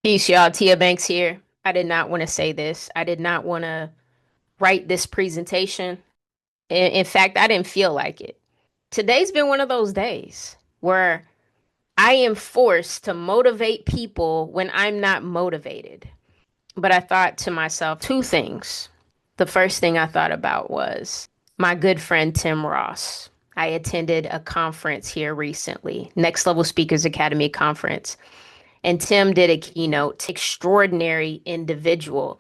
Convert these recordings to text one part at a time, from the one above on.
Peace, y'all. Tia Banks here. I did not want to say this. I did not want to write this presentation. In fact, I didn't feel like it. Today's been one of those days where I am forced to motivate people when I'm not motivated. But I thought to myself two things. The first thing I thought about was my good friend Tim Ross. I attended a conference here recently, Next Level Speakers Academy conference. And Tim did a keynote, extraordinary individual.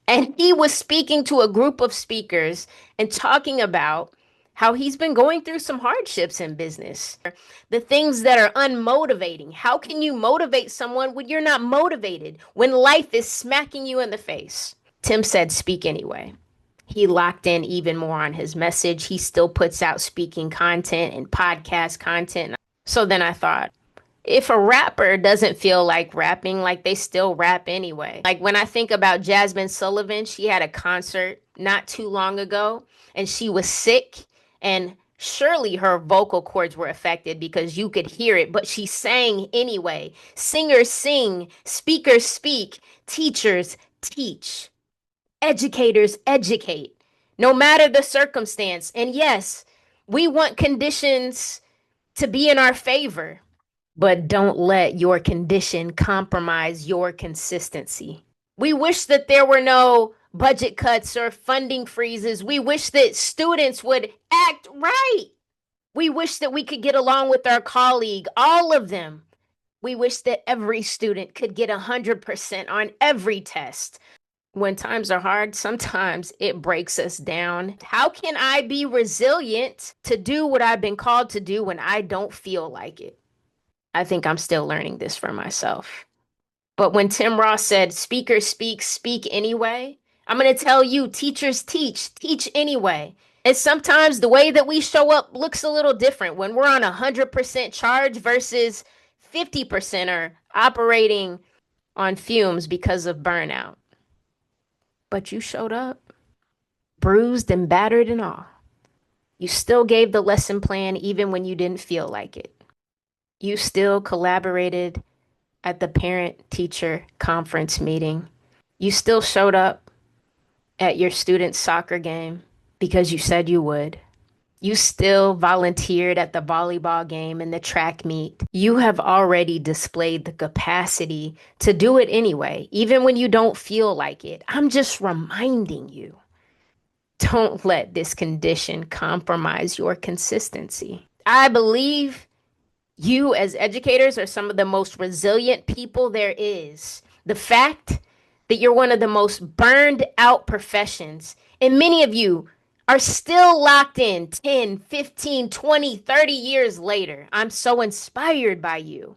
And he was speaking to a group of speakers and talking about how he's been going through some hardships in business, the things that are unmotivating. How can you motivate someone when you're not motivated, when life is smacking you in the face? Tim said, speak anyway. He locked in even more on his message. He still puts out speaking content and podcast content. So then I thought, if a rapper doesn't feel like rapping, like they still rap anyway. Like when I think about Jasmine Sullivan, she had a concert not too long ago and she was sick and surely her vocal cords were affected because you could hear it, but she sang anyway. Singers sing, speakers speak, teachers teach, educators educate, no matter the circumstance. And yes, we want conditions to be in our favor, but don't let your condition compromise your consistency. We wish that there were no budget cuts or funding freezes. We wish that students would act right. We wish that we could get along with our colleague, all of them. We wish that every student could get 100% on every test. When times are hard, sometimes it breaks us down. How can I be resilient to do what I've been called to do when I don't feel like it? I think I'm still learning this for myself. But when Tim Ross said, speakers speak, speak anyway, I'm going to tell you, teachers teach, teach anyway. And sometimes the way that we show up looks a little different when we're on 100% charge versus 50% or operating on fumes because of burnout. But you showed up, bruised and battered and all. You still gave the lesson plan even when you didn't feel like it. You still collaborated at the parent-teacher conference meeting. You still showed up at your student's soccer game because you said you would. You still volunteered at the volleyball game and the track meet. You have already displayed the capacity to do it anyway, even when you don't feel like it. I'm just reminding you, don't let this condition compromise your consistency. I believe you, as educators, are some of the most resilient people there is. The fact that you're one of the most burned out professions, and many of you are still locked in 10, 15, 20, 30 years later. I'm so inspired by you.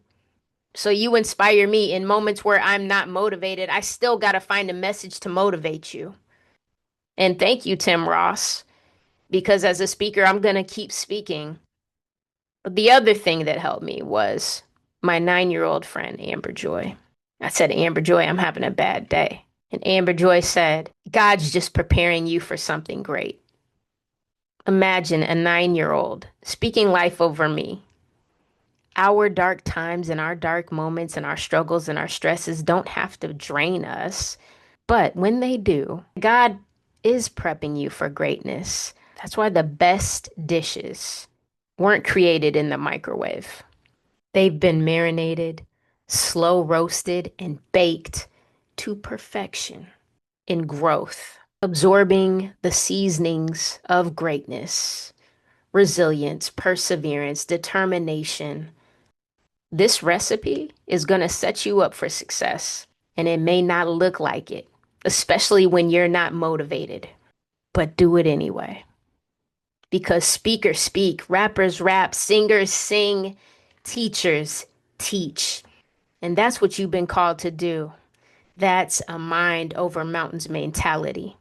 So you inspire me in moments where I'm not motivated. I still got to find a message to motivate you. And thank you, Tim Ross, because as a speaker, I'm going to keep speaking. The other thing that helped me was my 9-year-old friend, Amber Joy. I said, Amber Joy, I'm having a bad day. And Amber Joy said, God's just preparing you for something great. Imagine a 9-year-old speaking life over me. Our dark times and our dark moments and our struggles and our stresses don't have to drain us. But when they do, God is prepping you for greatness. That's why the best dishes weren't created in the microwave. They've been marinated, slow roasted, and baked to perfection in growth, absorbing the seasonings of greatness, resilience, perseverance, determination. This recipe is going to set you up for success, and it may not look like it, especially when you're not motivated, but do it anyway. Because speakers speak, rappers rap, singers sing, teachers teach. And that's what you've been called to do. That's a mind over mountains mentality.